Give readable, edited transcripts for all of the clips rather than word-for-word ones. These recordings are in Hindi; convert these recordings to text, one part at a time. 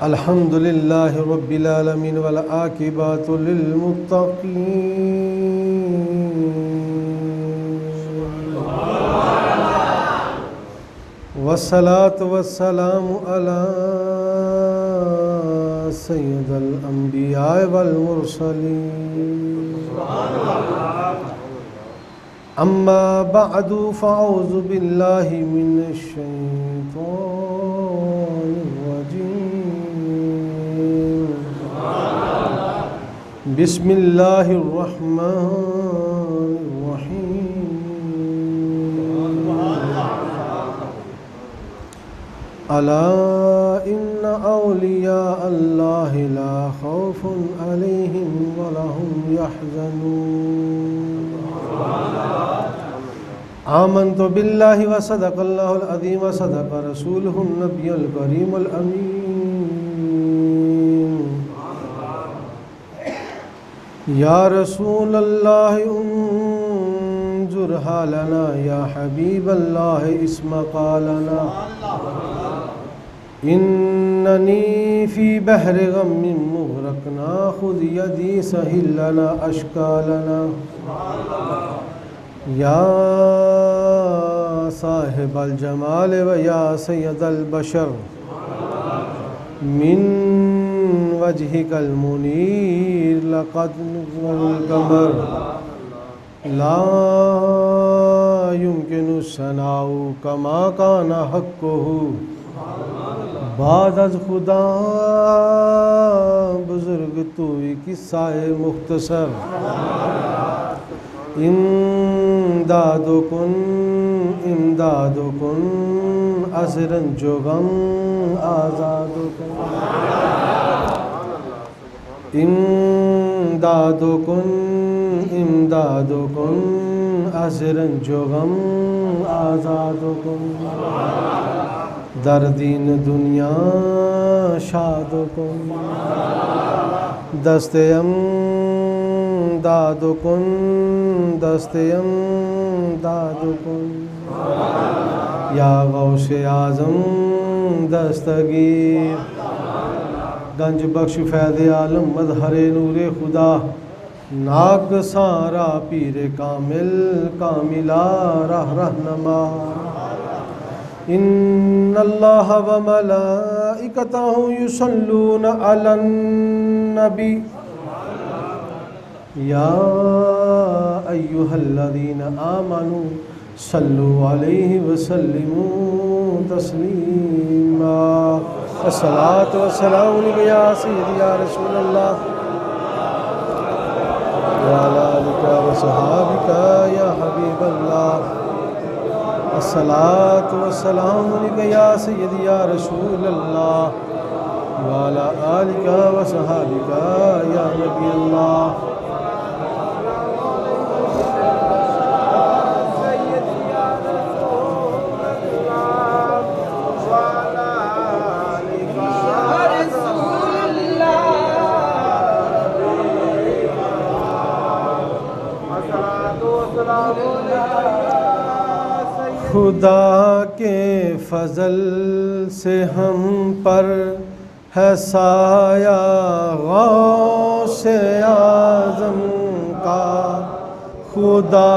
अल्हम्दुलिल्लाह रब्बिल आलमीन वल आकिबतु लिल मुत्तकीन वस्सलातु वस्सलामु अला सय्यिदिल अंबिया वल मुरसलीन अम्मा बअदु फ़अऊज़ु बिल्लाहि मिनश शैतानिर रजीम बिस्मिल्लाहिर रहमानिर रहीम अला इन्ना औलिया अल्लाहि ला खौफुन अलैहिम वला हुम यहज़नून आमन्तु बिल्लाहि व सदक़ल्लाहुल अज़ीम व सदक़ रसूलुहुन नबियुल करीमुल अमीन या रसूलल्लाह उन्जुर हालना या हबीबल्लाह इस्मा क़ालना इन्ननी फ़ी बहरि ग़म्मिन मुग़रक़ना ख़ुज़ यदी सहिल लना अश्कालना या साहिबल जमाल व या सय्यदल बशर मिन वजहिकल मुनीर लक़द नज़रल क़मर ला युमकिनु सनाउ कमा काना हक़्क़ुहु बाद अज़ खुदा बुज़ुर्ग तूई किस्साए मुख्तसर इमदादुकुन असरन जोगम आज़ादुकुन इमदादुकुन असरन जोगम आज़ादुकुन दर्दीन दुनिया शादुकुन दस्तयम दादुकुन या गौसे आज़म दस्तगीर गंज बख्श फैज़ आलम मज़हरे नूरे खुदा नाग सारा पीर कामिल कामिला रहनमा इन्नल्लाह व मलाइकतहु युसल्लूना अलन नबी या अय्युहल्लज़ीना आमनू सल्लु अलैहि व सल्लिमू तस्लीमा अस्सलातु वस्सलामु अलैका या सय्यदी या रसूलल्लाह व अला आलिका व सहाबिका या हबीबल्लाह अस्सलातु वस्सलामु अलैका या सय्यदी या रसूलल्लाह व अला आलिका व सहाबिका या नबील्लाह खुदा के फजल से हम पर है साया गौसे आज़म का खुदा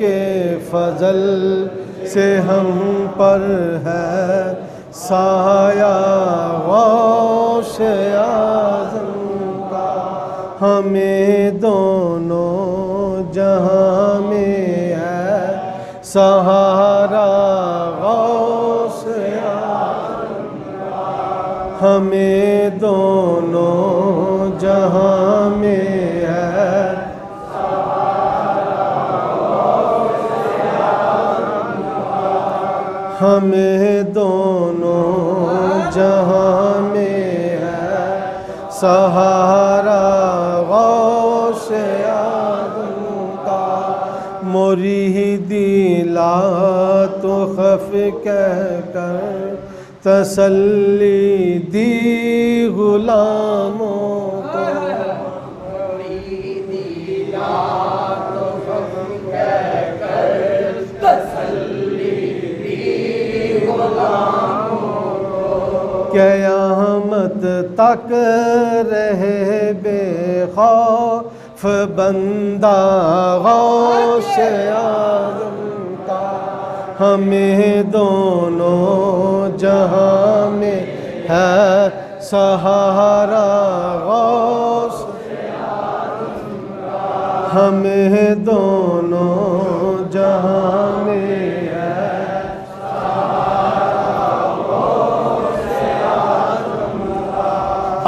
के फजल से हम पर है साया गौसे आज़म का हमें दोनों जहां में है सहारा गौसे आज़म हमें दोनों जहां में है सहारा गौसे आज़म हमें दोनों जहां में है सहारा गौसे आज़म का मुरीदी ला तो खफ कह कर तसल्ली दी गुलामों को मुरीदी ला तो खफ कह कर तसल्ली दी क़यामत तक रहे बेखौफ बंदा गौसे आज़म का, हमें दोनों जहां में है सहारा गौसे आज़म का, हमें दोनों जहां में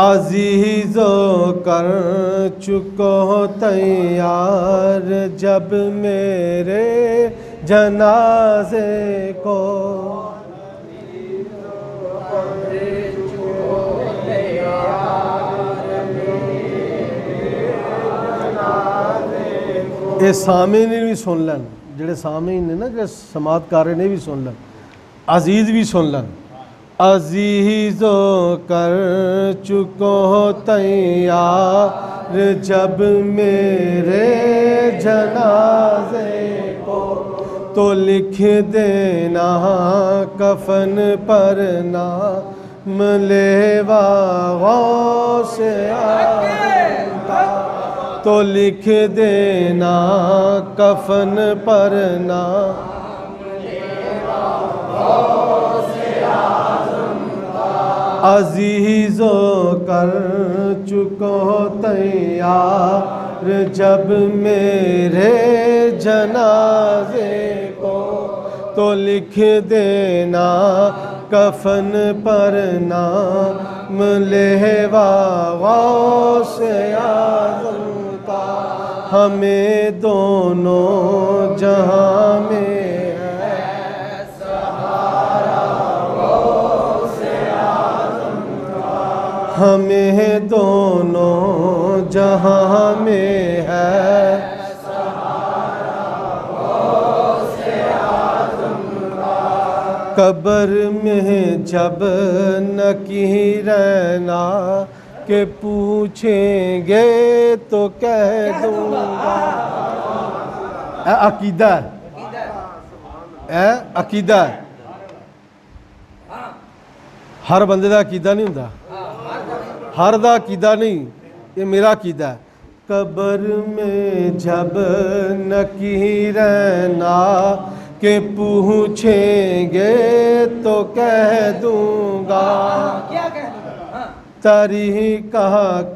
अज़ीज़ो कर चुको तैयार जब मेरे जनाजे को, ये सामीन भी सुन लन, जेड़े सामीन ने ना, जो समात कर रहे ने भी सुन लन, अजीज़ भी सुन लन। अज़ीज़ो कर चुको तैयार जब मेरे जनाजे को, तो लिख देना कफन पर नाम लेवा गौसे आज़म का, तो लिख देना कफन पर नाम अज़ीज़ो कर चुको तैयार जब मेरे जनाजे को, तो लिख देना कफन पर नाम लेवा गौसे आज़म का, हमें दोनों जहां में हमें दोनों जहां में है सहारा गौसे आज़म का, कब्र में जब नकीरना के पूछेंगे तो कह दूंगा, अकीदा अकीदा हर बंदे का अकीदा नहीं होता, हर दा अकीदा नहीं, ये मेरा अकीदा है। कब्र में जब नकीरना के पूछेंगे तो कह दूंगा, तरीक़ा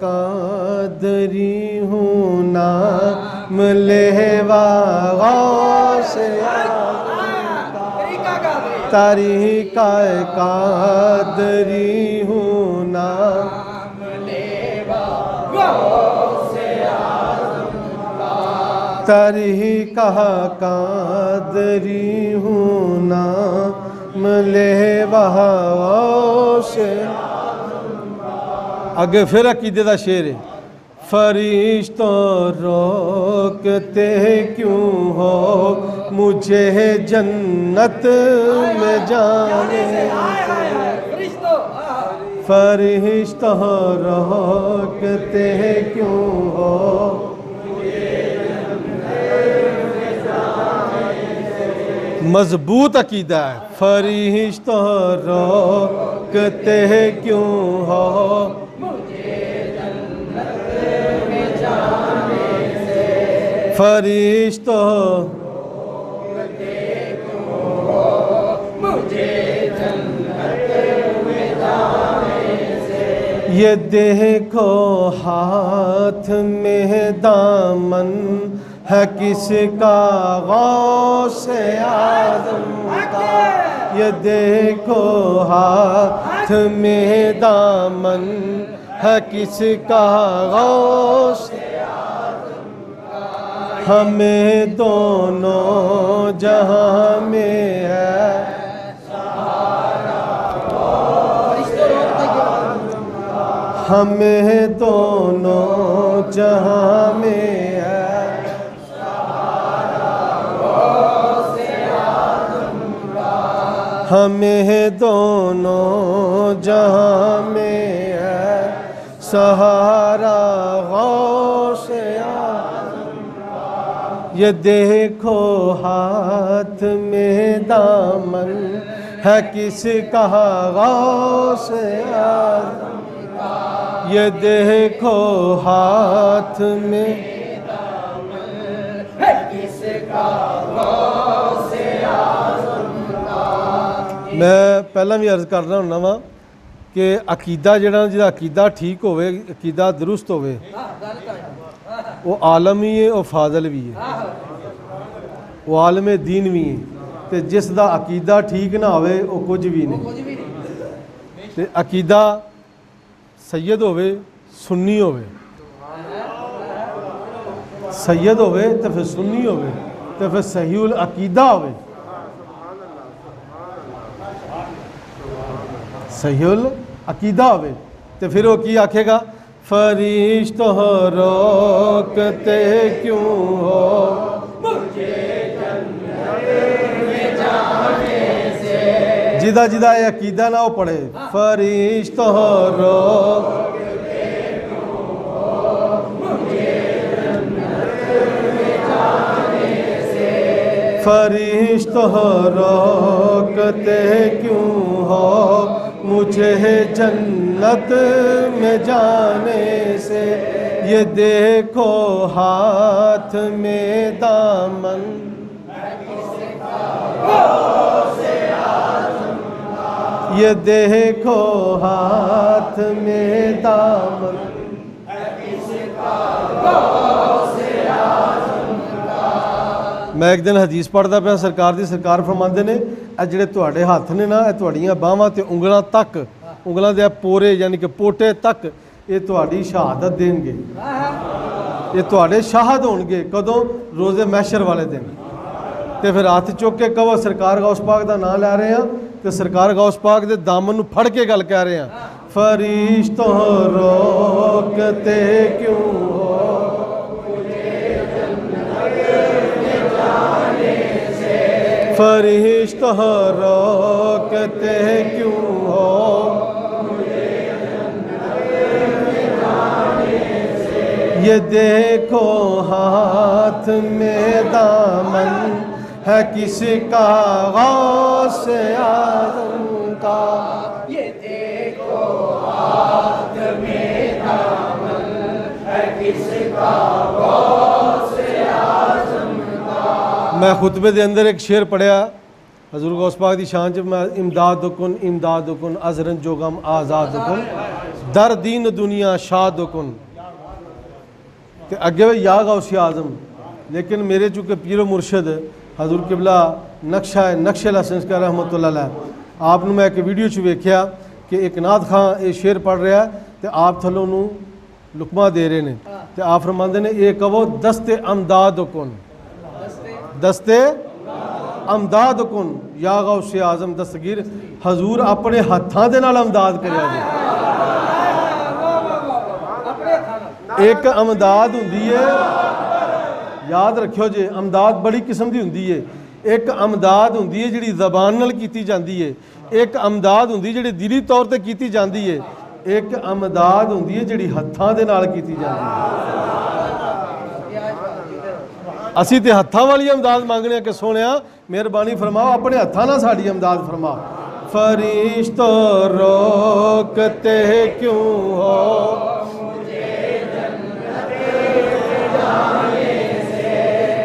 कादरी हूँ नाम लेवा गौसे आज़म का, तरीक़ा कादरी हूँ नाम तरीक़ा कादरी हूँ नाम लेवा गौसे। आगे फिर अकीदे का शेर है, फरिश्तों रोकते क्यों हो मुझे जन्नत में जाने से, फरिश्तों रोकते क्यों हो मजबूत अकीदा है, फरिश्तों रोकते क्यों हो फरिश्तों ये देखो हाथ में दामन है किसका गौसे आज़म का, ये देखो हाथ में दामन है किसका गौसे आज़म का, हमें दोनों जहां में है हमें दोनों जहां में है हमें दोनों जहां में है सहारा गौसे आज़म। ये देखो हाथ में दामन है किसका गौसे आज़म का, ये देखो हाथ में है किसका गौसे आज़म का। मैं पहला भी अर्ज करना हुंदा वां कि अकीदा जिहड़ा जिहदा अकीदा ठीक होवे, अकीदा दुरुस्त होवे, वो आलम ही है और फाजल भी है, वो आलम दीन भी है। तो जिस दा अकीदा ठीक ना होवे वो कुछ भी नहीं। ते अकीदा सैयद होवे, सुन्नी होवे, सैयद होवे तो फिर सुन्नी होवे, तो फिर सहीउल अकीदा होवे, सहीउल अकीदा होवे, तो फिर वो की आखेगा, फरिश्तों रोकते क्यों हो मुझे जन्नत में जाने से। जिदा जिदा ये अकीदा ना वो पढ़े, फरिश्तों रोकते क्यों हो मुझे जन्नत में जाने से, फरिश्तों रोकते क्यों हो मुझे जन्नत में जाने से। ये देखो हाथ में दामन ये देखो हाथ में दामन, मैं एक दिन हदीस पढ़ता पाया सरकार दी, सरकार फरमाते ने ਇਹ ਜਿਹੜੇ ਤੁਹਾਡੇ ਹੱਥ ਨੇ ਨਾ, ਇਹ ਤੁਹਾਡੀਆਂ ਬਾਹਾਂ ਤੇ ਉਂਗਲਾਂ ਤੱਕ, ਉਂਗਲਾਂ ਦੇ ਪੋਰੇ ਯਾਨੀ ਕਿ ਪੋਟੇ ਤੱਕ ਇਹ ਤੁਹਾਡੀ ਸ਼ਹਾਦਤ ਦੇਣਗੇ, ਇਹ ਤੁਹਾਡੇ ਸ਼ਾਹਦ ਹੋਣਗੇ। ਕਦੋਂ? ਰੋਜ਼ੇ ਮਹਿਸ਼ਰ ਵਾਲੇ ਦਿਨ। ਤੇ ਫਿਰ ਹੱਥ ਚੁੱਕ ਕੇ ਕਹੋ ਸਰਕਾਰ ਗੌਸ ਪਾਕ ਦਾ ਨਾਮ ਲੈ ਰਹੇ ਆ, ਤੇ ਸਰਕਾਰ ਗੌਸ ਪਾਕ ਦੇ ਦਾਮਨ ਨੂੰ ਫੜ ਕੇ ਗੱਲ ਕਹਿ ਰਹੇ ਆ, ਫਰਿਸ਼ਤੋਂ ਰੋਕਤੇ ਕਿਉਂ ਹੋ फरिश्तों रोकते क्यों हो ये देखो हाथ में दामन है किसका गौसे आज़म का, ये देखो हाथ में दामन है किसका गौसे आज़म का। मैं खुतबे के अंदर एक शेर पढ़िया हजूर गौस पाक की शान च, मैं इमदादुकुन इमदादुकुन अजरन जोगम आज़ादुकुन दर दीन दुनिया शादुकुन, कि अगे वे या गौसे आज़म, लेकिन मेरे चूँकि पीरो मुर्शद हजूर किबला नक्शा नक्शेला संस्कार रहमतुल्लाह अलैह, आपने मैं एक वीडियो च वेख्या कि एक नाथ खां ये शेर पढ़ रहा है तो आप थलों नूं लुकमा दे रहे हैं, तो आप फरमाते ने ये कहो दस्ते अमदादुकुन, दस्ते अमदादुकुन या गौसे आज़म दस्तगीर हजूर अपने हत्थां दे नाल अमदाद करिया जी। एक अमदाद हुंदी है, याद रखियो जे, अमदाद बड़ी किस्म की हुंदी है। एक अमदाद हुंदी है जिहड़ी ज़बान नाल कीती जांदी है, एक अमदाद हुंदी है जिहड़ी दिली तौर ते कीती जांदी है, एक अमदाद हुंदी है जिहड़ी हत्थां दे नाल कीती जांदी है। असी ते हत्थां वाली अमदाद मांगने कि सोहणिया मेहरबानी फरमाओ अपने हत्थां नाल साडी अमदाद फरमा। फरिश्तों रोकते क्यों हो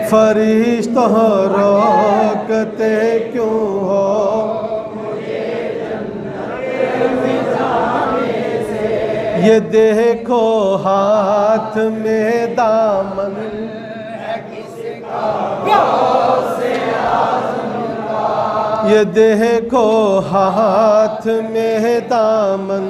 फरिश्तों रोकते क्यों हो ये देखो हाथ में दामन ये देखो हाथ में दामन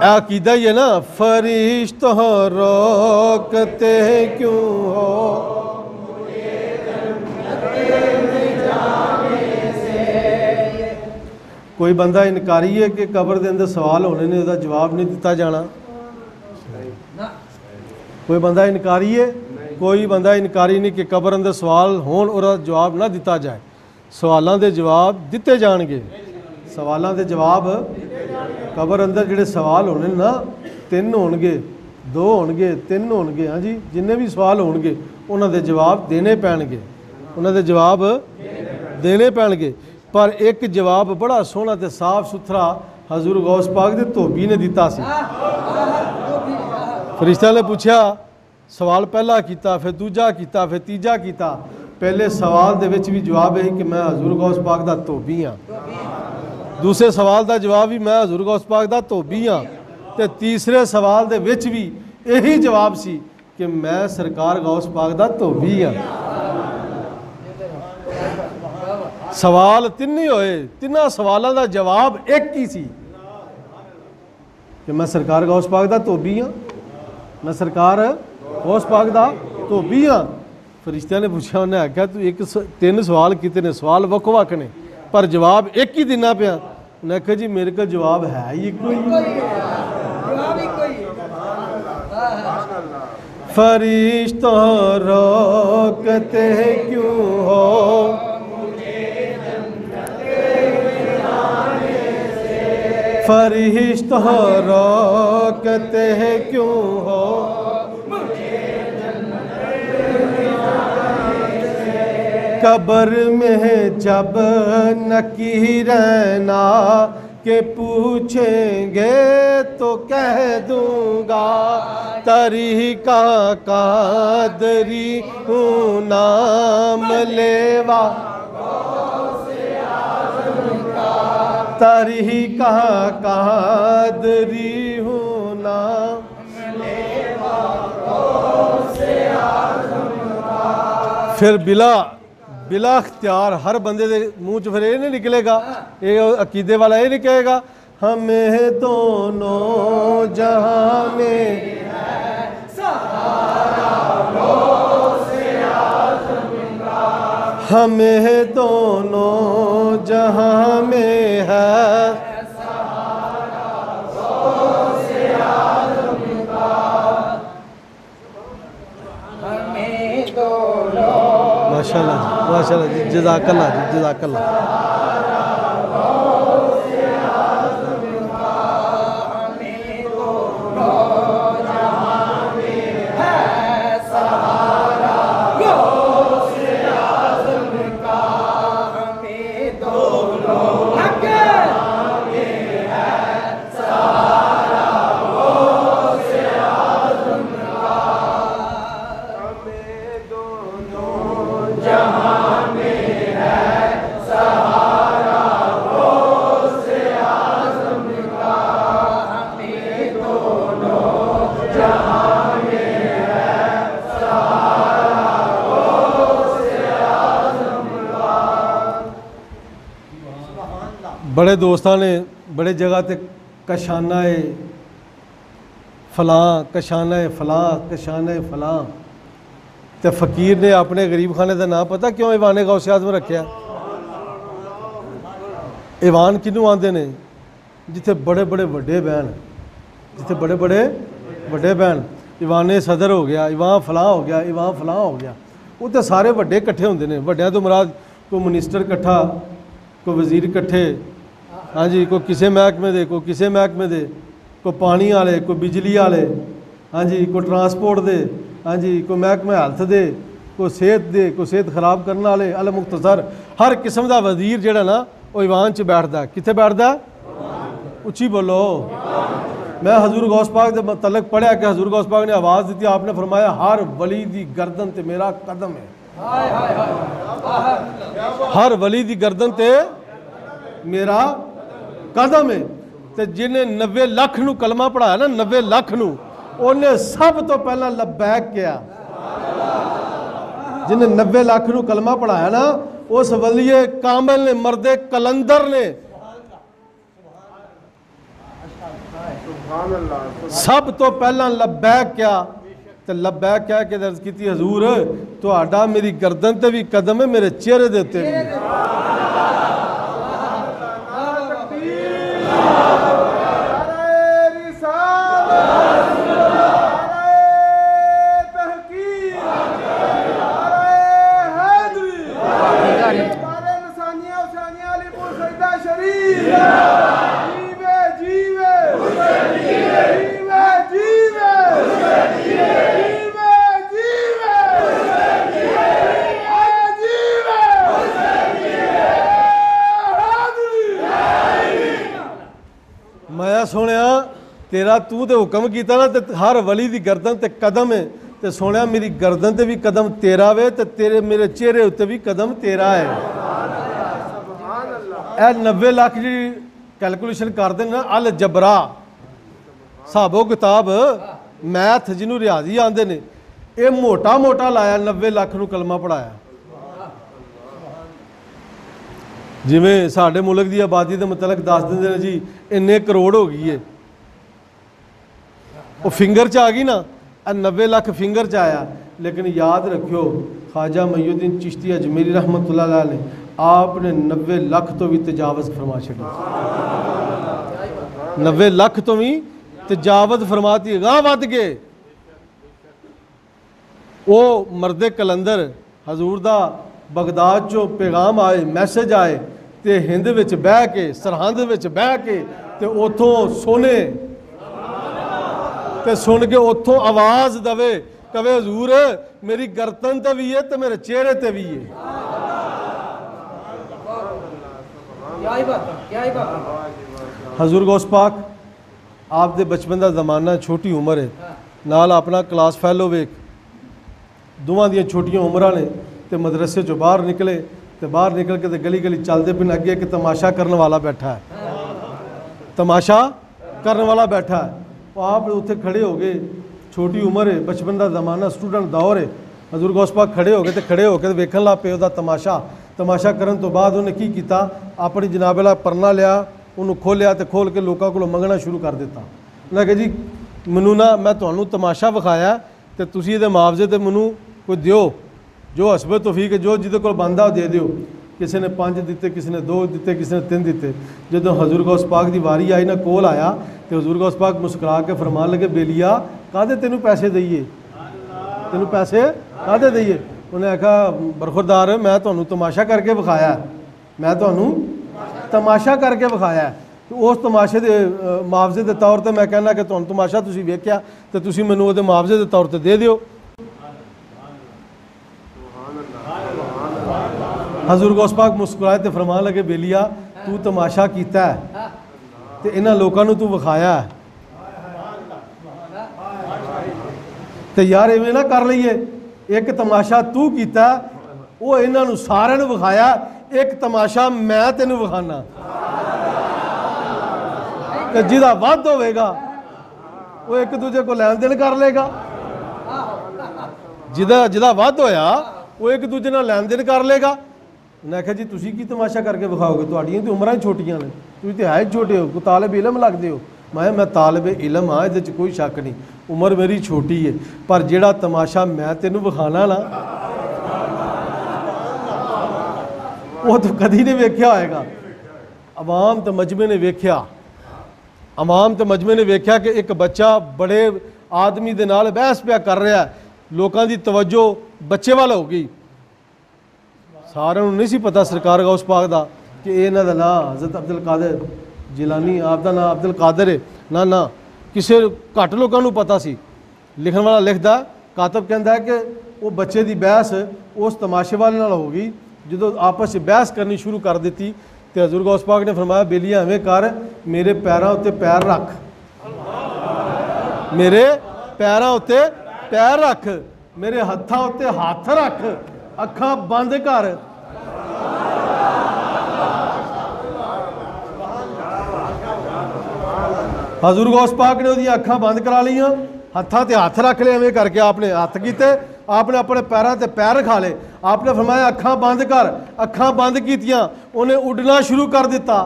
अकीदा ही है ना, फरिश्तों रोकते क्यों हो कोई बंदा इनकारी है कि कबर के अंदर सवाल होने ने उसका जवाब नहीं दिता जाना, कोई बंदा इनकारी है, कोई बंदा इनकारी नहीं कि कबर अंदर सवाल होन और जवाब ना दिता जाए। सवालों के जवाब दिते जाएंगे, सवालों के जवाब कबर अंदर जिहड़े सवाल होने ना 3 होणगे, 2 होणगे 3 होणगे, हाँ जी, जिन्ने भी सवाल होणगे उन्होंने जवाब देने पैणगे, उन्होंने जवाब देने पैणगे। पर एक जवाब बड़ा सोहना ते साफ सुथरा हजूर गौस पाक दे धोबी ने दिता सी। फरिश्ता ने पूछा, सवाल पहला किया, फिर दूजा किया, फिर तीजा किया। पहले सवाल दे विच भी जवाब है कि मैं हजूर गौस पाक दा धोबी हाँ, दूसरे सवाल का जवाब भी मैं हजूर गौस पाक दा धोबी हाँ, ते तीसरे सवाल दे विच भी यही जवाब सी कि मैं सरकार गौस पाक दा धोबी हाँ। सवाल 3 ही होए, 3 सवालों का जवाब एक ही सी कि मैं सरकार गौस पाक दा धोबी हाँ, मैं सरकार गौस पाक दा धोबी हाँ। फरिश्ते ने पूछा, उन्हें आख्या तू 3 सवाल किए ने, सवाल वक् वक् ने पर जवाब एक ही देना पिया। उन्हें आख्या जी मेरे को जवाब है ही कोई। फरिश्तों रोकते क्यों हो, फरिश्तों रोकते क्यों हो, कब्र में जब नकीरना के पूछेंगे तो कह दूंगा तरीका कादरी हूँ नाम लेवा, तरीका कादरी हूँ नाम लेवा। फिर बिला अख्तियार हर बंदे के मुँह च फिर ये नहीं निकलेगा, ये अकीदे वाला ये नहीं कहेगा हमें दोनों जहां में हमें दोनों जहां में है माशाल्लाह माशाल्लाह जी, जज़ाकल्लाह जी, जज़ाकल्लाह। बड़े दोस्तों ने बड़े जगह ते कशाना है फलां, कशाना है फलां, कशाना है फलां, तो फकीर ने अपने गरीब खाने का नाम पता क्यों ईवान गौसे आज़म रखा? ईवान किनू आंदे ने? जिथे बड़े बड़े वड्डे बहन, जिथे बड़े बड़े वड्डे बहन, ईवान सदर हो गया, ईवान फलां हो गया, ईवान फलां हो गया, उत्थे सारे वड्डे इकट्ठे होंदे ने। वड्डियां तो मुराद कोई मिनिस्टर इकट्ठा, कोई वजीर इकट्ठे, हाँ जी, कोई किसी महकमे दे, कोई किसी महकमे दे, कोई पानी वाले, कोई बिजली वाले, हाँ जी, कोई ट्रांसपोर्ट दे, हाँ जी, कोई महकमे हेल्थ दे, कोई सेहत दे, कोई सेहत खराब करने वाले, अल मुख्तसर हर किस्म का वजीर जिहड़ा ना वो ईवान च बैठदा। कित्थे बैठदा? उच्ची बोलो। मैं हजूर गौस पाक के मतलब पढ़िया कि हजूर गौस पाक ने आवाज़ दी, आपने फरमाया हर वली दी गर्दन ते मेरा कदम है, हर वली दी गर्दन ते मेरा कदम है। तो जिन्हें 90 लाख नू कलमा पढ़ाया ना, 90 लाख नू, उन्हें सब तो पहला लब्बैक किया। जिन्हें 90 लाख नू कलमा पढ़ाया ना, उस वलिए कामिल ने, मर्दे कलंदर ने सब तो पहला लब्बैक किया। तो लब्बैक क्या कि दर्ज की हजूर तुहाडा मेरी गर्दन ते भी कदम है, मेरे चेहरे दे उत्ते भी। मैं सुनिया तेरा तू तो हुक्म किया ना, तो हर वली की गर्दन ते कदम है, तो सुनिया मेरी गर्दन ते भी कदम तेरा वे, तो तेरे मेरे चेहरे उत्ते भी कदम तेरा है। यह 90 लाख जी कैलकुलेशन कर देना अल जबरा साबो किताब मैथ जिन्हों रियाजी आते हैं, ये मोटा मोटा लाया 90 लाख नूं कलमा पढ़ाया। जिमें साडे मुल्क की आबादी के मुतलक दस देंगे ने जी इन्ने करोड़ हो गई है, वो फिंगर च आ गई ना, 90 लाख फिंगर च आया। लेकिन याद रखियो ख्वाजा मुईनुद्दीन चिश्ती अजमेरी रहमतुल्लाह अलैह ने आपने 90 लाख तो भी तजावज़ फरमा छड़ी, 90 लाख तो भी तजावज़ फरमाती गाह वध गए। वो मर्दे कलंदर हजूर दा बगदाद चो पैगाम आए, मैसेज आए, तो हिंद विच बह के सरहंद विच बह के ते उथों सुने, ते सुन के उथों आवाज़ दवे कवे हजूर मेरी गर्दन ते भी है तो मेरे चेहरे ते भी है। हजूर गौस पाक आप दे बचपन का जमाना, छोटी उम्र है, नाल अपना क्लास फैलो वेख, दोवां दियां छोटियां उम्रां ने, ते मदरसे चो बाहर निकले, तो बाहर निकल के गली गली चलते पिन, अगे एक तमाशा करने वाला बैठा है, तमाशा करने वाला बैठा है। आप उत्थे खड़े हो गए, छोटी उम्र है, बचपन का जमाना, स्टूडेंट दौर है। हजूर गौस पाक खड़े हो गए, तो खड़े होकर वेखन लग पे उहदा तमाशा। तमाशा करन तो बाद उन्हें की किया, अपनी जनाब वाला परना लिया, उन्होंने खोलिया, तो खोल के लोगों को मंगना शुरू कर दिता। उन्हें कहा जी मैनू ना मैं तुहानू तमाशा विखाया, तो तुसीं इहदे मुआवजे ते मैनू कोई दिओ, जो हसबे तौफीक है, जो जिहदे कोल बनदा दे दिओ। किसी ने 5 दिते, किसी ने 2 दिते, किसी ने 3 दिते। जो हजूर गौस पाक की वारी आई ना, कोल आया, तो हजूर गौस पाक मुस्कुरा के फरमान लगे बेलिया काहदे तेनू पैसे दईए, तेनू पैसे काहदे दईए। उन्हें आखा बरखुरदार मैं तुहानू तमाशा करके विखाया, मैं तुहानू तमाशा करके विखाया। तो उस तमाशे के मुआवजे के तौर पर मैं कहना कि तुहानू तमाशा तुसीं वेख्या, तो तुसीं मैनू उहदे मुआवजे के तौर पर दे दिओ। हजूर गौस पाक मुस्कुराए तो फरमान लगे बेलिया तू तमाशा किया है, तो इन्हां लोगों नूं तू विखाया है, तो यार इवें ना कर लईए, एक तमाशा तू किया वो इन्हां नूं सारिआं नूं विखाया, एक तमाशा मैं तेनू विखाना, तो जिहदा वध होवेगा वो एक दूजे को लैन देन कर लेगा, जिहदा वध होया वो एक दूजे नाल लैन देन कर लेगा। उन्हें आख्या जी तुसीं की तमाशा करके विखाओगे, तुहाड़ियां तो उम्रां छोटियां ने, तुसीं तो है छोटे हो, कोई तालिब इलम लगदे हो। मैं तालिब इलम हाँ, ये कोई शक नहीं, उम्र मेरी छोटी है, पर जिहड़ा तमाशा मैं तेनू विखाना ना वो तो कदी नहीं वेख्या होएगा। अवाम तो मजमे ने वेख्या, अवाम तो मजमे ने वेख्या कि एक बच्चा बड़े आदमी दे नाल बहस पिया कर रहा है, लोगों की तवज्जो बच्चे वाल हो गई। सारिਆਂ ਨੂੰ नहीं सी पता सरकार गौस पाक का कि इन्हां दा नाम हज़रत अब्दुल कादिर जिलानी, आपका नाम अब्दुल कादिर है ना, ना किसी घट लोगों को पता सी। लिखन वाला लिखता, कातब कहता है कि वो बच्चे की बहस उस तमाशे वाले नाल हो गई, जो आपस में बहस करनी शुरू कर दी, तो हजूर गौस पाक ने फरमाया बेलिया एवें कर, मेरे पैरों उत्ते पैर रख, मेरे पैरों उत्ते पैर रख, मेरे हत्थां उत्ते हथ रख, अखां बंद कर। हजूर गौस पाक ने उहदी अखां बंद करा लियां, हत्थां ते हथ रख ले, एवें करके आपने हथ कीते, आपने अपने पैरों ते पैर रखा ले, आपने फरमाया अखां बंद कर, अखां बंद कीतियां, उन्हें उड़ना शुरू कर दिता,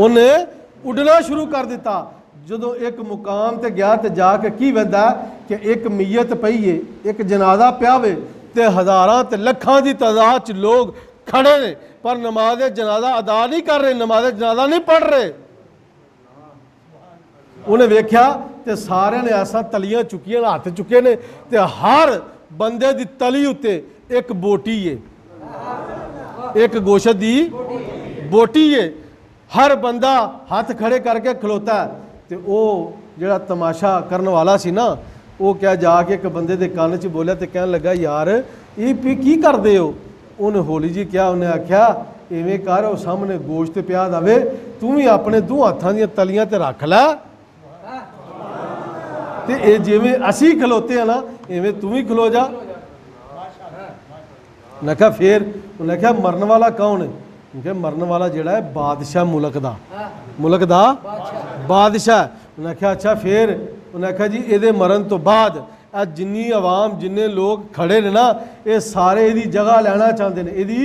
उन्हें उड़ना शुरू कर दिता। जो एक मुकाम ते गया तो जाके की वंदा कि एक मीयत पई है, एक जनाजा पिया वे, ते हज़ारां ते लखां की तादाद च लोग खड़े ने, पर नमाज जनाजा अदा नहीं कर रहे, नमाज जनाजा नहीं पढ़ रहे। उन्हें वेख्या तो सारे ने ऐसा तलियां चुकियां, हाथ चुके ने, तो हर बंदे की तली उत्ते एक बोटी है, एक गोशत की बोटी है, हर बंदा हाथ खड़े करके खलोता है। तो वो जो तमाशा करने वाला सी ना, वो क्या जाके एक बंदे के कान च बोलिया, तो कह लगा यार ये की करते हो। उन्हें होली जी क्या, उन्हें आख्या इवें कर वो सामने गोश्त पिया दवे तू भी अपने दो हाथों दी तलियां ते रख लै ते ये जिवें असी खलोते हैं ना इवें तू भी खलो जा। उन्हें कहा फिर उन्हें कहा मरन वाला कौन है? उन्हें मरन वाला जिहड़ा है बादशाह मुल्क दा बादशाह। उन्हें कहा अच्छा फिर? उन्हें कहा जी ये मरन तो बाद जिन्नी आवाम जिन्ने लोग खड़े ने ना ये सारे इहदी जगह लेना चाहते हैं, इहदी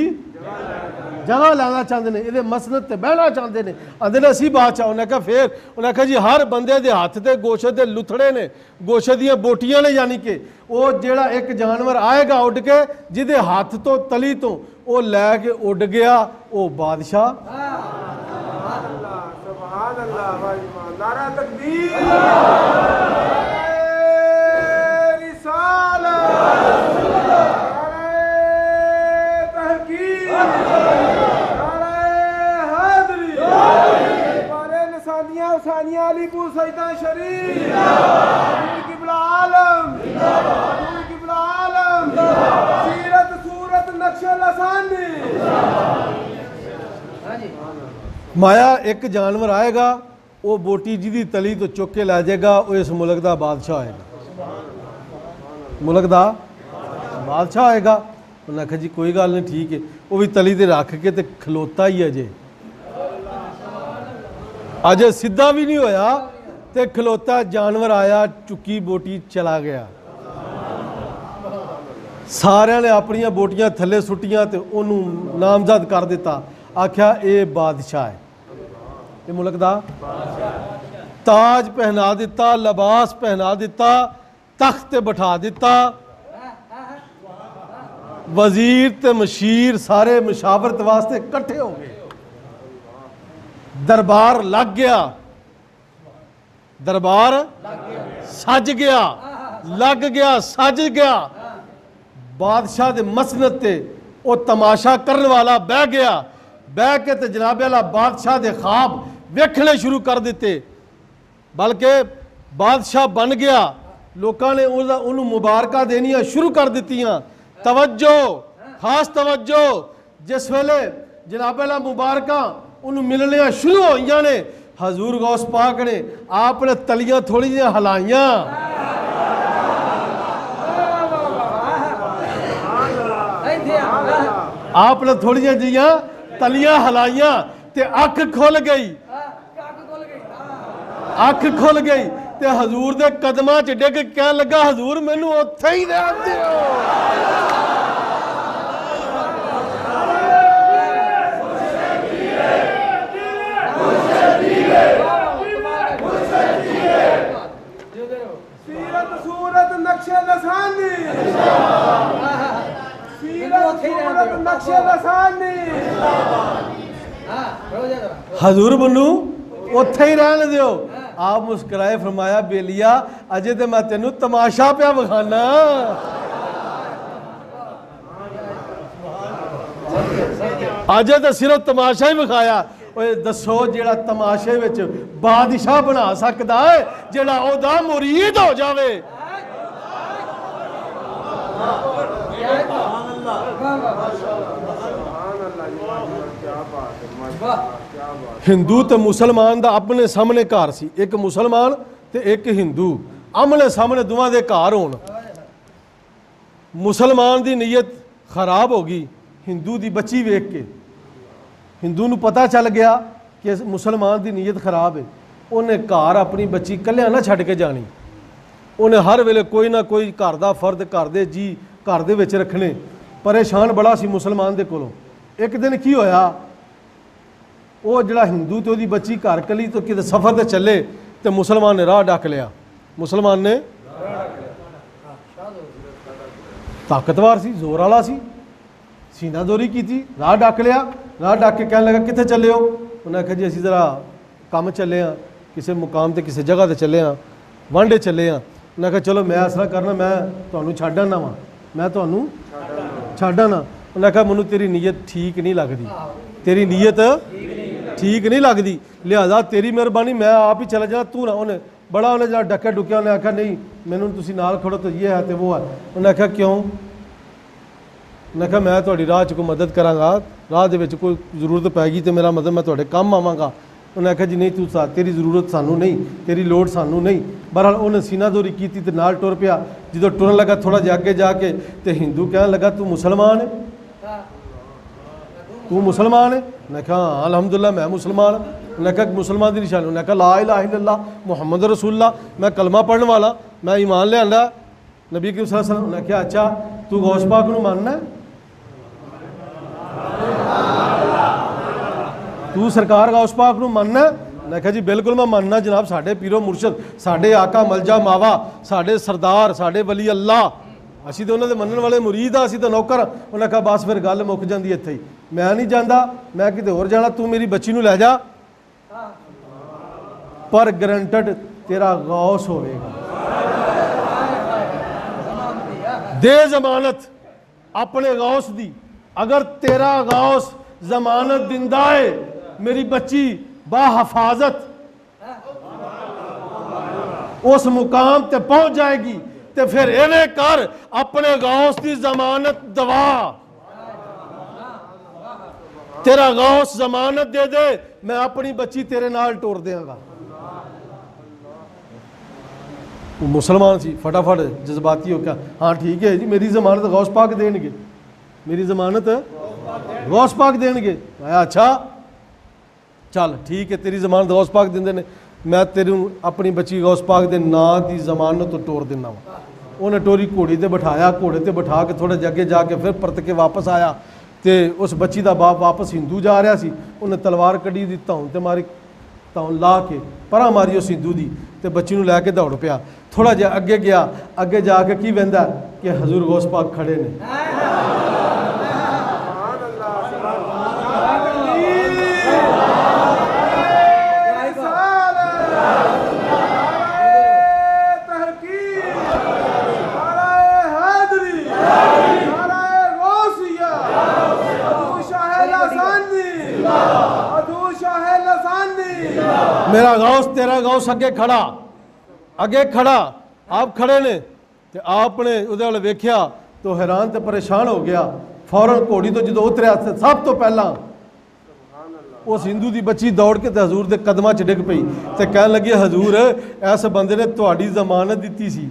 जगह लेना चाहते हैं, ये मसनद ते बहना चाहते हैं, आंदे ने असी बादशाह। उन्हें कहा फिर? उन्हें कहा जी हर बंदे दे हथ ते गोशत दे लुथड़े ने, गोशत दियां बोटियां ने, यानी कि वो जेड़ा एक जानवर आएगा उड़ के जिदे हाथ तो तली तो वो लैके उड़ गया वो बादशाह। नारा तकबीर माया एक जानवर आएगा वो बोटी जिदी तली तो चुक के लै जाएगा वो इस मुल्क का बादशाह आएगा, मुल्क का बादशाह आएगा। उन्हें आखिया जी कोई गल नहीं ठीक है, वो भी तली ते रख के ते खलोता ही अजे सीधा भी नहीं होया ते खलोता जानवर आया चुकी बोटी चला गया। सारिया ने अपनिया बोटियां थले सुटियां ते उन्होंने नामजद कर दिता, आख्या ये बादशाह है, ये मुल्क दा ताज पहना दिता, लिबास पहना दिता, तख्त बिठा दिता, वजीर ते मशीर सारे मुशावरत वास्ते इकट्ठे हो गए, दरबार लग गया, दरबार सज गया, लग गया, सज गया। बादशाह दे मसनद ते वो तमाशा करने वाला बह गया, बह के ते जनाबे वाला बादशाह दे ख्वाब वेखने शुरू कर दिते, बल्कि बादशाह बन गया। लोगों ने उन्होंने मुबारक देनियां शुरू कर दित्तियां। तवज्जो, खास तवज्जो, जिस वेले जनाबे वाला मुबारक उन्होंने मिलनियां शुरू होइयां ने, हजूर गौस पाक ने आपने तलियां थोड़ी जी हिलाइयां, आपने थोड़ी जिहियां तलियां हिलाइयां ते अख खुल गई, अख खुल गई ते हजूर दे कदमां च डिग कहन लगा हजूर मैनू उत्थे ही रहन दिओ। सीरत सूरत नक्शे लसानी, हजूर बनू उत्थे ही रहने दियो। आप मुस्कुराए फरमाया बेलिया अजे तो मैं तेनू तमाशा पिया विखाना, अजे तो सिर्फ तमाशा ही विखाया। दसो जेड़ा तमाशे विच बादशाह बना सकता है जेड़ा ओदा मुरीद हो जावे। हिंदू तो मुसलमान दा अपने सामने घर सी, एक मुसलमान ते एक हिंदू आमने सामने दोवां दे घर होण, मुसलमान दी नीयत खराब हो गई हिंदू दी बच्ची वेख के। हिंदू नूं पता चल गया कि मुसलमान दी नीयत खराब है, उन्हें घर अपनी बच्ची कल्लिया ना छड्ड के जानी, उन्हें हर वेले कोई ना कोई घर दा फर्द घर दे जी घर दे विच रखने। परेशान बड़ा सी मुसलमान दे कोलों। एक दिन की होया, वो जिहड़ा हिंदू तो ओदी बच्ची घर कली तो किते सफ़र ते चले तो मुसलमान ने राह डक लिया, मुसलमान ने ताकतवर सी, जोर वाला सी, सीना दोरी की, राह डक लिया। राह डक के कहने लगा कित्थे चले हो? उन्हें आख्या जी असीं जरा कम चले हाँ, किसी मुकाम ते किसी जगह ते चले हाँ, वांडे चले हाँ। उन्हें आख्या चलो मैं इस तरह करना, मैं तुहानूं छड्ड आना वा, मैं तुहानूं छड्ड आना। उन्हें आख्या मैनूं तेरी नीयत ठीक नहीं लगती, तेरी नीयत ठीक नहीं लगती, लिहाजा तेरी मेहरबानी मैं आप ही चला जाना, तू ना। उन्हें बड़ा उन्हें जरा डक्या डुक्या, उन्हें आख्या नहीं मैनूं तुसीं नाल खड़ो तो ये है तो वो है। उन्हें आख्या क्यों? मैं कहा मैं तुहाडी राह च कोई मदद करांगा, राह दे विच कोई जरूरत पैगी तो मेरा मतलब मैं तुहाडे काम आवांगा। उन्हें आख्या जी नहीं तू तेरी जरूरत सानू नहीं, तेरी लोड़ सानू नहीं। बहरहाल उन्हें सीनादोरी की तो नाल टुर पिया। जो टुरन लगा थोड़ा जिहा अगे जाके तो हिंदू कहने लगा तू मुसलमान है, तू मुसलमान है? मैं कहा हाँ अलहमदुलिल्लाह मैं मुसलमान। उन्हें कहा मुसलमान की निशानी? उन्हें कहा ला इलाहा इल्लल्लाह मुहम्मद रसूलुल्लाह, मैं कलमा पढ़ने वाला, मैं ईमान लिया नबी करीम सल्लल्लाहु अलैहि वसल्लम। उन्हें कहा अच्छा तू गौस पाक नूं मानना है, तू सरकार गौस पाक नूं मानना है? मैं कहा जी बिल्कुल मैं मानना जनाब, साढ़े पीरो मुर्शद, साढ़े आका मलजा मावा, साढ़े सरदार, साढ़े वली अल्लाह, असी तो उन्होंने मनने वाले मुरीद आ, असी तो नौकर। उन्हें कहा बस फिर गल मुक जाती इत्थे ही, मैं नहीं जाता, मैं किते होर जाना, तू मेरी बच्ची नूं लै जा, पर गारंटेड तेरा गौस होवेगा, दे जमानत अपने गौस दी। अगर तेरा गौस जमानत दिंदा है मेरी बच्ची बाहफाजत उस मुकाम ते पहुंच जाएगी, तो फिर इवें कर अपने गौस की जमानत दवा, तेरा गौस जमानत दे दे, मैं अपनी बच्ची तेरे नाल टोर देंगा। मुसलमान सी फटाफट जज्बाती हो क्या, हाँ ठीक है जी मेरी जमानत गौस पाक देंगे, मेरी जमानत गौस पाक देंगे। अच्छा चल ठीक है तेरी जमानत गौस पाक देंदे ने, मैं तेरू अपनी बच्ची गौस पाक दे नां दी जमानत तो टोर देना वा। उन्हें टोरी घोड़ी ते बिठाया, घोड़े ते बिठा के थोड़े जगे जाके फिर परत के वापस आया, तो उस बच्ची का बाप वापस हिंदू जा रहा सी, उन्हें तलवार कड़ी दी धौन ते मारी, धौन ला के परा मारी उस हिंदू की, तो बच्ची नूं लैके दौड़ पिया। थोड़ा जिहा अगे गया, अगे जाके की वहदा कि हजूर गौस पाक खड़े ने। मेरा गौस तेरा गौस अगे खड़ा, अगे खड़ा, आप खड़े ने, तो आपने उहदे वाल वेख्या तो हैरान तो परेशान हो गया। फौरन घोड़ी तो जो उतरिया सब तो पहला उस हिंदू की बच्ची दौड़ के तो हजूर के कदमां च डिग पई, तो कह लगी हजूर इस बंदे ने तुहाडी जमानत दी सी,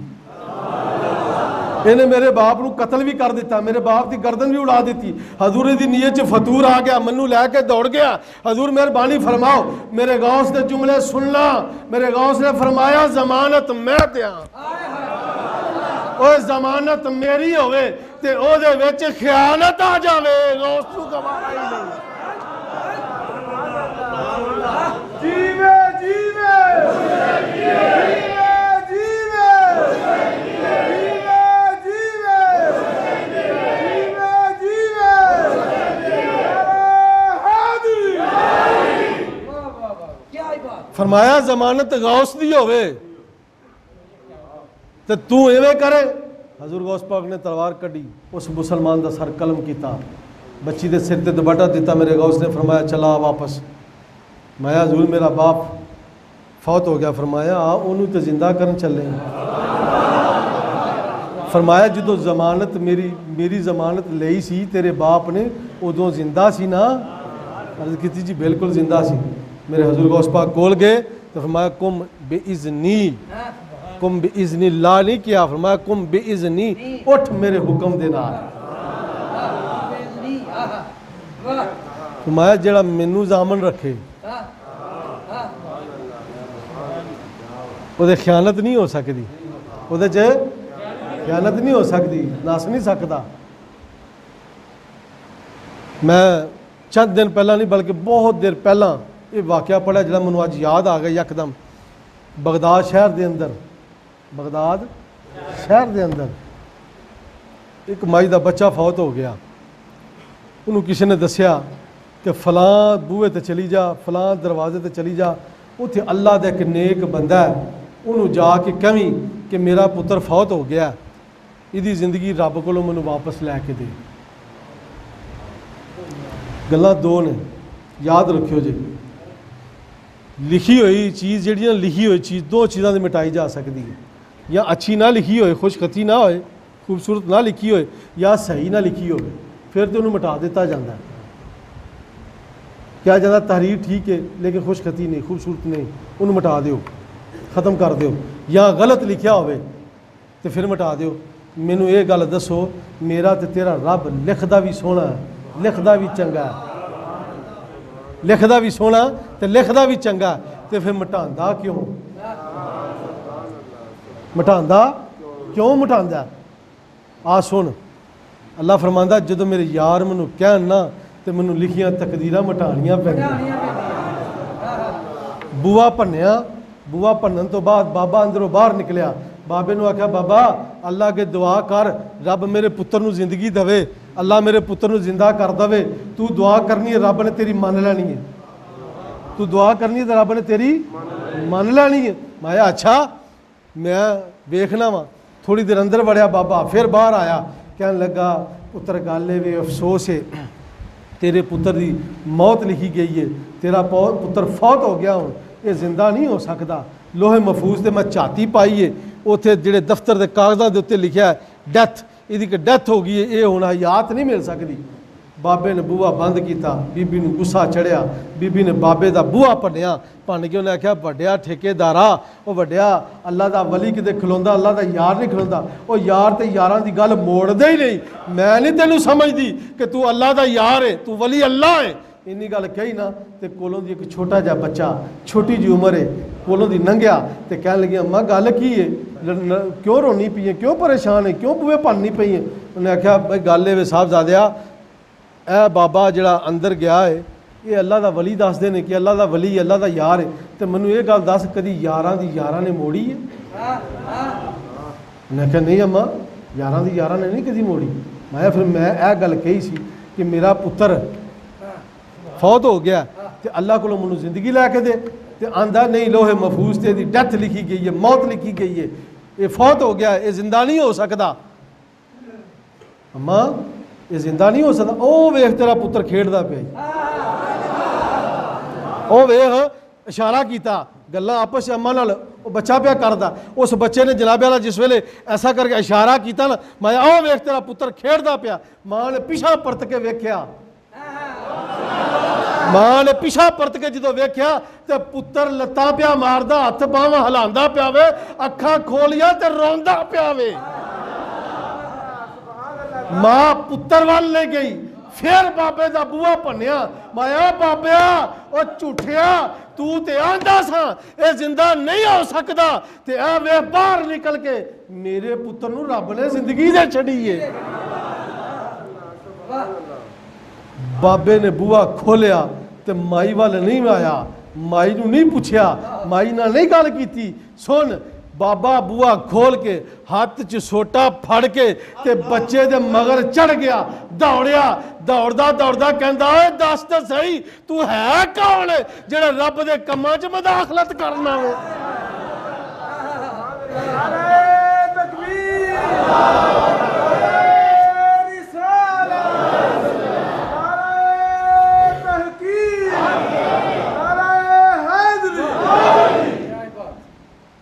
इन्हें मेरे बाप नूं कतल भी कर दिता, मेरे बाप की गर्दन भी उड़ा दी। हजूर की नीयत च फतूर आ गया, मन्नू लैके दौड़ गया। हजूर मेहरबानी फरमाओ मेरे गौस के जुमले सुनना। मेरे गौस ने फरमाया जमानत मैं दिया, ओए जमानत मेरी होवे ते ओदे विच खयानत आ जावे, गौस तू गवारा ही नहीं। जीवे जीवे फरमाया जमानत गौस दी होवे ते तू इवें करे। हजूर गौस पाक ने तलवार कड़ी, उस मुसलमान का सर कलम किया, बच्ची के सिर ते दुपट्टा दिता। मेरे गौस ने फरमाया चला वापस। मैं हजूर मेरा बाप फौत हो गया। फरमाया आ उन्होंने तो जिंदा करन चले। फरमाया जो जमानत मेरी जमानत लई सी तेरे बाप ने उदों जिंदा सी ना? अर्ज की जी बिल्कुल जिंदा सी। मेरे हजूर गौस पाक कोल गए तो फरमाया कुम बेइज़्नी, कुम बेइज़्नी ला नहीं किया, फरमाया कुम बेइज़्नी उठ मेरे हुक्म दे नाल। फरमाया जेड़ा मैनू जामन रखे उहदे खयानत नहीं हो सकती, उहदे च खयानत नहीं हो सकती, नस नहीं सकता। मैं चंद दिन पहला नहीं बल्कि बहुत देर पहला ये वाक़या पढ़ा जो मैं अज याद आ गया यकदम। बगदाद शहर के अंदर, बगदाद शहर के अंदर एक माई का बच्चा फौत हो गया। उन्होंने किसी ने दसिया कि फलां बूहे ते चली जा, फलां दरवाजे ते चली जा, उत्थे अल्लाह का एक नेक बंदा है, उन्होंने जाके कहीं कि मेरा पुत्र फौत हो गया, इसकी जिंदगी रब कोलों मैनूं वापस लैके दे। गल्लां दो ने, याद रखियो जी। लिखी हुई चीज़ जी लिखी हुई चीज़ दो चीज़ों से मिटाई जा सकती है, या अच्छी ना लिखी हो, खुशखती ना हो, खूबसूरत ना लिखी हो, या सही ना लिखी हो। फिर तो उन्होंने मिटा दिता जाता है। क्या जाता तहरीर ठीक है लेकिन खुशखती नहीं, खूबसूरत नहीं, उन्होंने मिटा दो, ख़त्म कर दो, या गलत लिखा हो तो फिर मिटा दो। मैनू ये गल दसो, मेरा तो तेरा रब लिखदा भी सोहना है, लिखदा भी चंगा है, लिखदा भी सोहना तो लिखदा भी चंगा, तो फिर मिटांदा क्यों? मिटांदा क्यों? मिटांदा आ सुन, अल्लाह फरमांदा जो मेरे यार मैनू कहन ना तो मैनू लिखियां तकदीरां मिटानियां पैंदियां। बूआ भन्निया, बूआ भन्नन तो बाद बाबा अंदरों बाहर निकलिया, बाबे नू आख्या बाबा अल्लाह के दुआ कर, रब मेरे पुत्र नू जिंदगी दवे, अल्लाह मेरे पुत्र नू जिंदा कर दवे, तू दुआ करनी है रब ने तेरी मान लैनी है, तू दुआ करनी है तो रब ने तेरी मान लैनी है। मैं अच्छा मैं वेखना वा। थोड़ी देर अंदर वड़िया बाबा, फिर बाहर आया, कहने लगा पुत्र गल वे अफसोस है तेरे पुत्र की मौत लिखी गई है, तेरा पुत्र फौत हो गया, हूँ ये जिंदा नहीं हो सकता। लोहे महफूज से मैं झाती पाई है, उत्थे जिहड़े दफ्तर के कागज़ों के उत्ते लिखा है डैथ, यदि डैथ हो गई है, ये हुण हयात नहीं मिल सकती। बाबे ने बूहा बंद किया, बीबी नूं गुस्सा चढ़िया, बीबी ने बाबे का बूहा भन्निया, भन्न के उन्हें आख्या वड्डिया ठेकेदारा, वो वड्डिया अल्लाह का वली किते खलोंदा, अल्लाह का यार नहीं खलोंदा, वो यार तो यारां की गल मोड़दे ही नहीं, मैं नहीं तेनों समझदी कि तू अल्लाह का यार है, तू वली अल्लाह है। इन्नी गल कही ना तो कोलों दी एक छोटा जिहा बच्चा, छोटी जी उम्र है, कोलों दी लंघिया तो कह लगी अम्मा गल की है, क्यों रोनी पई है, क्यों परेशान है, क्यों बूहे भननी पई है? उन्हें आख्या भाई गल ये साहबजादिया, ए बाबा जिहड़ा अंदर गया है ये अल्लाह का वली दसदे ने कि अल्लाह का वली अल्लाह का यार है, तो मैनू ये गल दस कदी यारां दी यारां ने मोड़ी है? उन्हें आख्या नहीं अम्मा यारां दी यारां ने नहीं कदी मोड़ी। मैं फिर मैं यह गल कही सी कि मेरा पुत्र फौत हो गया तो अल्लाह को मैनू जिंदगी लैके दे, तो आंदा नहीं लोहे महफूज से डैथ लिखी गई है, मौत लिखी गई है, ये फौत हो गया, ये जिंदा नहीं हो सकता। अम्मा ये जिंदा नहीं हो सकता, ओ वेख तेरा पुत्र खेडदा पे, ओ वेख इशारा किया, गल्लां आपस अम्मा नाल बच्चा पिया करदा, उस बच्चे ने जनाबे वाला जिस वेले ऐसा करके इशारा किया ना, मैं ओ वेख तेरा पुत्र खेडदा पिया, मां ने पिछा परत के वेख्या, मां ने पिछा परत के जो वेख्या तो पुत्र लत्तां पिया मारदा, हथ बांह हिलांदा पिया वे, अखां खोलिया ते रोंदा पिया वे। मां पुत्र वाल ले गई, फिर बाबे का बूहा भन्निया, माया बाबिया ओ झूठिया तू ते आंदा सा ये जिंदा नहीं हो सकता, ते आ वे बाहर निकल के मेरे पुत्र नूं रब ने जिंदगी दे छड़ी है। बाबे ने बूहा खोलिया तो माई वाल नहीं आया, माई नूं नहीं पूछया, माई नाल नहीं गल कीती। सुन बाबा बूहा खोल के हाथ च सोटा फड़ के ते बच्चे दे मगर चढ़ गया, दौड़िया, दौड़दा दौड़दा कहंदा ओए दस तो सही तू है कौन जेड़ा रब दे कम्मां च मुदाखलत करना वे?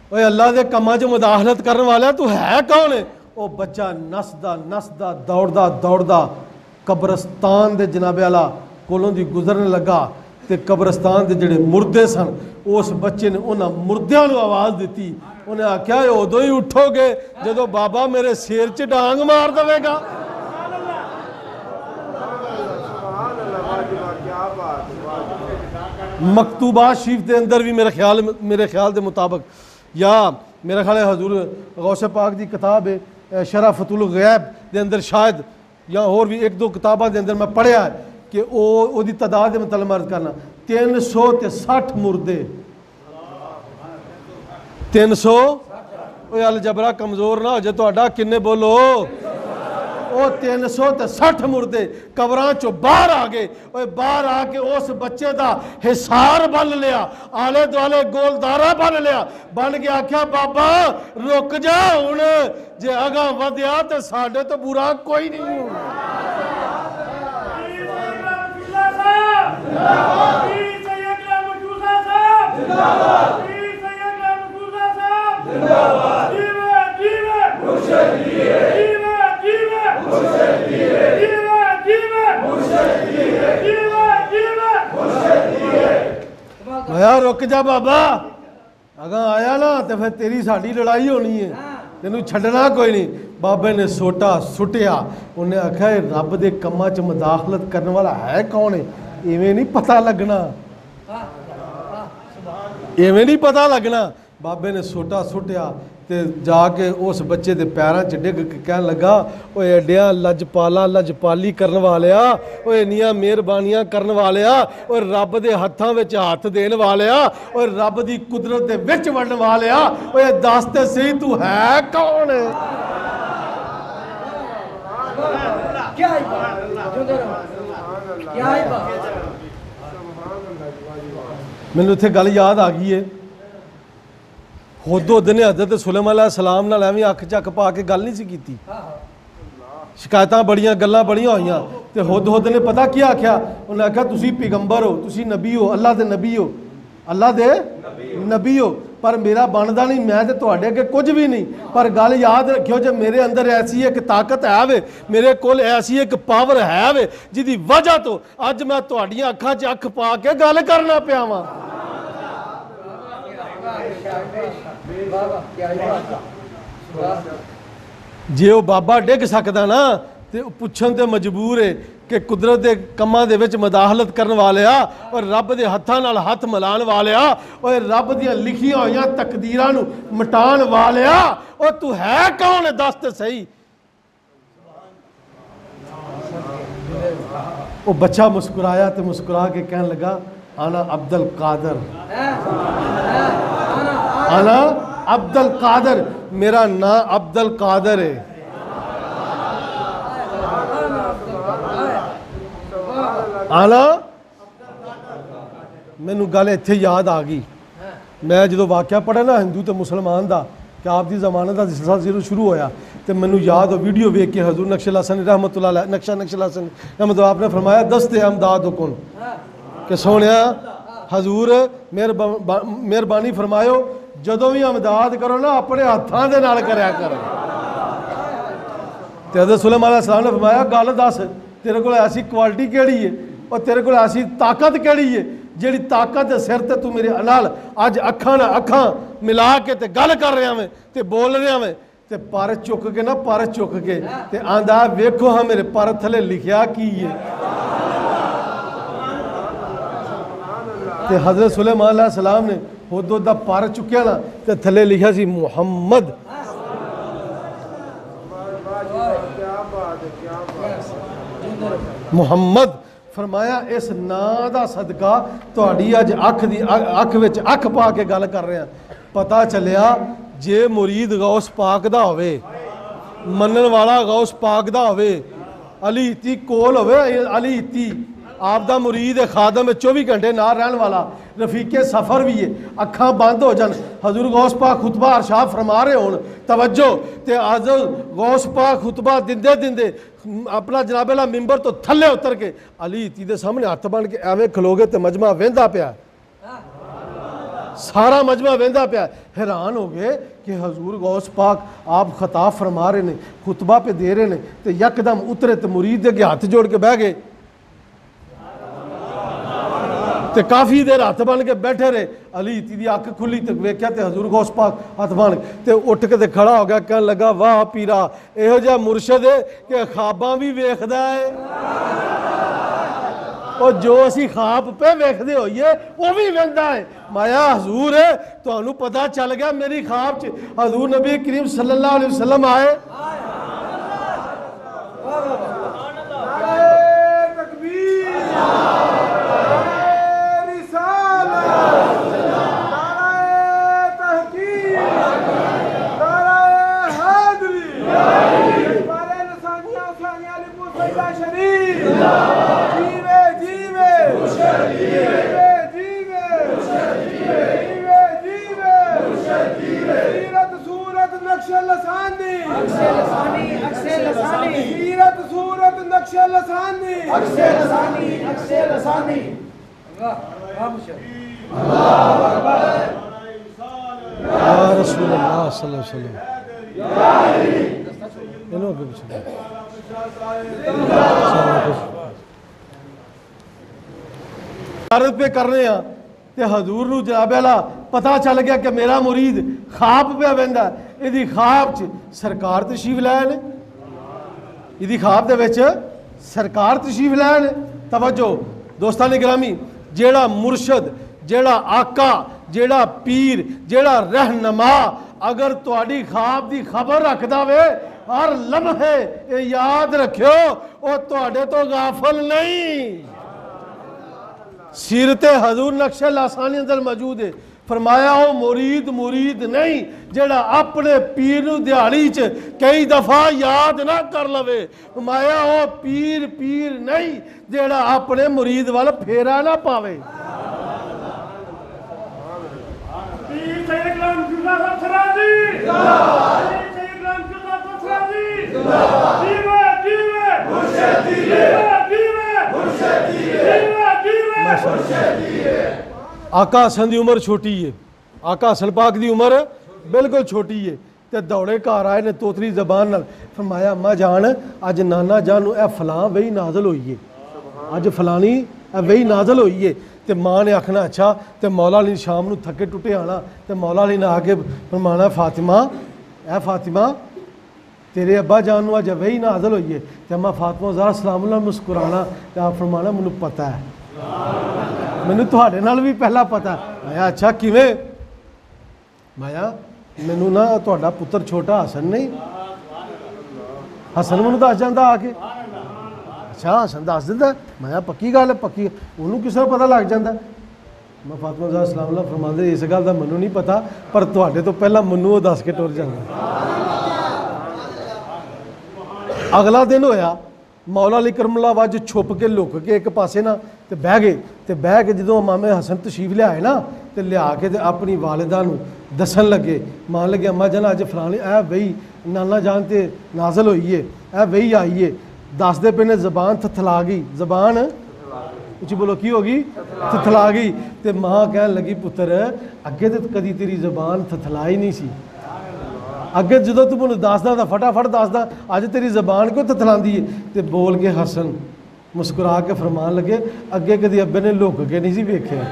ओए अल्लाह के कम्मां च मुदाखलत करने वाला तू है कौन है? वो बच्चा नसदा नसदा दौड़दा दौड़दा कब्रस्तान दे जनाबे वाला कोलों दी गुजरन लगा, तो कब्रस्तान के जिहड़े मुर्दे सन उस बच्चे ने उन्होंने मुर्दियां नूं आवाज़ दी, उन्हें आख्या उदों ही उठोगे जदों बाबा मेरे सिर च डांग मार देवेगा। मकतूबा शरीफ के अंदर भी मेरे ख्याल के मुताबिक, या मेरा ख्याल है हजूर गौसे पाक की किताब है शराफतुल गैब के अंदर शायद, या और भी एक दो किताबों के अंदर मैं पढ़िया है कि वो तादाद में तलब अर्ज करना 360 मुर्दे, 300 अलजबरा कमजोर ना हो जाए तो किन्ने बोलो, वो 360 मुर्दे कबरां चो बाहर आ गए। बाहर आके उस बच्चे का हिसार बन लिया, आले दुआले गोलदारा बन लिया, बन के आख्या बाबा रुक जा, हुण जे अगां वधिया तो साडे तो बुरा कोई नहीं होना। मैं रुक जा बाबा, अगर आया ना तो फिर तेरी साड़ी लड़ाई होनी है, तेनू छड्डना कोई नहीं। बाबे ने सोटा सुटिया, उन्हें आख्या रब के कम्मां च मुदाखलत करने वाला है कौन है, इवें नहीं पता लगना, इवें नहीं पता लगना। बाबे ने सोटा सुटिया ते जाके उस बच्चे के पैरों च डिग के कह लगा, ओए एडिया लजपाला लजपाली करने वालिया, ओए इन्नियां मेहरबानियां करने वालिया, ओए रब दे हत्थां विच हत्थ देन वालिया, ओए रब दी कुदरत दे विच वड़न वालिया, ओए दस ते सही तू है कौन? मैनूं इत्थे गल याद आ गई है, हुद ने हज़रत सुलैमान अलैहिस्सलाम नाल एवें अख झक पा के गल नहीं सी कीती, शिकायतां बड़ियां गल्लां बड़ियां होईयां ते हुद ने पता क्या आख्या, उन्हें आख्या तुसी पैगंबर हो, तुसी नबी हो, अल्लाह दे नबी हो, अल्लाह दे नबी हो, पर मेरा बनदा नहीं, मैं तो तुहाडे अगे कुछ भी नहीं। पर गल याद रखियो, जो मेरे अंदर ऐसी एक ताकत है वे, मेरे कोल ऐसी एक पावर है वे, जिहदी वजह तो अज मैं तुहाडीआं अखां 'च अख पा के गल करना पिया वां। जे वो बाबा डिग सकता ना तो पुछन ते मजबूर है कि कुदरत के कमां दे विच मुदाखलत करने वालिया और रब के हत्थां नाल हथ मिलाण वालिया और रब दियां लिखियां होईयां तकदीरां नूं मिटाण वालिया, और तू है कौन दस ते सही। वो बच्चा मुस्कुराया तो मुस्कुरा के कहने लगा, आना अब्दुल कादर, आना अब्दुल कादर, मेरा नाम अब्दुल कादर है। आना मैनू गल इत्थे याद आ गई, मैं जो वाक़या पढ़ा ना हिंदू तो मुसलमान का कि आप की जमानत का सिलसिला शुरू होया तो मैनू याद हो वीडियो वेख के हजूर नक्शल हसन रहमतुल्लाह अलैह नक्शल हसन रहमतुल्लाह आपने फरमाया दस्ते अमदाद हुकुन कि सोने हजूर मेहरबानी फरमायो जदों भी अमदाद करो ना अपने हत्थों के नाल करया करो। ते हज़रत सुलैमान अलैहिस्सलाम ने फरमाया गल दस तेरे को ऐसी क्वालिटी केड़ी है और तेरे को ऐसी ताकत केड़ी है जिहड़ी ताकत दे सिर ते तू मेरे नाल अज अखां नाल अखां मिला के ते गल कर रहा मैं ते बोल रहा मैं ते पर चुक के ना पर चुक के ते आंदा वेखो हाँ मेरे पर थले लिखिया की है। ते हज़रत सुलैमान अलैहिस्सलाम ने खुद दा पर चुकिया ना ते थले लिखा सी मुहम्मद। मुहम्मद फरमाया इस नां दा सदका तुहाडी अज अख दी अख विच अख पा के गल कर रहे हैं। पता चलिया जे मुरीद गौस पाक दा होवे मनन वाला गौस पाक दा होवे अली इत्ती कोल होवे अली इत्ती आप दा मुरीद है खादम 24 घंटे ना रहने वाला रफीके सफ़र भी है अखां बंद हो जान हजूर गौस पाक खुतबा अरशाद फरमा रहे होन तवज्जो ते अज गौस पाक खुतबा दिंदे दिंदे अपना जनाबे ला मिंबर तो थले उतर के अली इत्ती दे सामने हथ बन के एवें खलोगे तो मजमा वेंदा पिया सारा मजमा वेंदा पिया हैरान हो गए कि हजूर गौस पाक आप खताब फरमा रहे ने खुतबा पे दे रहे ने तो यकदम उतरे तो मुरीद के हाथ जोड़ के बह गए ते काफ़ी देर हथ बन के बैठे रहे। अली इत्ती दी अख खुली तो वेख्या तो हजूर गौस पाक हथ बन के उठ के ते खड़ा हो गया कह लगा वाह पीरा इहो जिहा मुर्शद है कि ख्वाबां भी वेखदा है और जो असी ख्वाब पे वेखदे होइए वो भी वेंदा है। माया हजूर है तुहानू पता चल गया मेरी ख्वाब च हजूर नबी करीम सल्लल्लाहु अलैहि वसल्लम आए। अर्ज पे कर रहे हैं ते हजूर नूं जनाब अला पता चल गया कि मेरा मुरीद खाब पे बहिंदा, इहदी खाब च सरकार तशरीफ लै ने, इहदी खाब दे विच सरकार तशरीफ लै ने। तवज्जो दोस्तां ने गिरामी, जेड़ा मुर्शद, जेड़ा आका, जेड़ा पीर, जेड़ा रहनमा अगर तुहाडी खाब दी खबर रखदा वे, हर लम्हे ये याद रखियो वो तुहाडे तो गाफल नहीं। सीरते हजूर नक्शे लासानी अंदर मौजूद है। फरमाया वो मुरीद मुरीद नहीं जेड़ा अपने पीर नूं दिहाड़ी च कई दफा याद ना कर लवे। फरमाया वो पीर पीर नहीं जेड़ा अपने मुरीद वाल फेरा ना पावे। आका हसन की उम्र छोटी है, आका हसन पाक की उम्र बिल्कुल छोटी है, तो दौड़े घर आए ने तोतरी जबान नाल। फरमाया अम्मा जान अज नाना जान नूं ए फलां वही नाजल होई है, अज फलानी वही नाजल होई है। तो माँ ने आखना अच्छा, तो मौला अली शाम नूं थके टुटे आना, तो मौला अली ने आके फरमाना फातिमा ए फातिमा तेरे अब्बा जान नूं अज वही नाजल होई है। तो अम्मा फातिमा ज़रा सलाम मुस्कुराना, तो आप फरमाना मैनूं पता है, मैनूं तुहाडे नाल भी पहला पता है। मैं अच्छा किवें? माया मैनूं ना तुहाडा पुत्र छोटा हसन नहीं, हसन मैनूं दस जांदा आके। अच्छा हसन दस दिंदा? मैं पक्की गल है, पक्की उन्होंने किस तरह पता लग जाता? मैं फातिमा ज़रा सलाम फरमांदे इस गल का मैनूं नहीं पता, पर तुहाडे तो पहला मैनूं वो दस के टुर जांदा। अगला दिन होया, मौला अली करमुल्लाह वज छुप के लुक के एक पासे ना तो बह गए, तो बह के जो मामे हसन तशरीफ लियाए ना, तो लिया के तो अपनी वालिदा नूं दसन लगे, मान लगे अम्मा जान अज फलानी ए वही नाना जान ते नाजल होई है, ए वही आई है। दसदे पे ने जबान थथला गई, जबान उची बोलो की होगी? थथला गई। तो माँ कह लगी पुत्र अगे तो कदी तेरी जबान थथलाई नहीं सी, अगे जो तू मैं दसदा तो फटाफट दसदा, अज तेरी जबान क्यों थथलांदी है? तो बोल के हसन मुस्कुरा के फरमान लगे अगे कदी अब्बे ने लुक के नहीं सी वेख्या।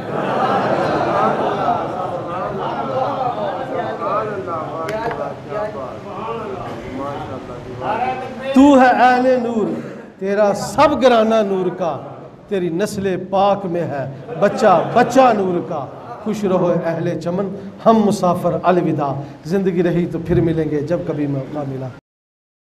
तू है अहले नूर, तेरा सब घराना नूर का, तेरी नस्ल पाक में है बच्चा बच्चा नूर का। खुश रहो अहले चमन, हम मुसाफिर अलविदा, जिंदगी रही तो फिर मिलेंगे जब कभी मौका मिला।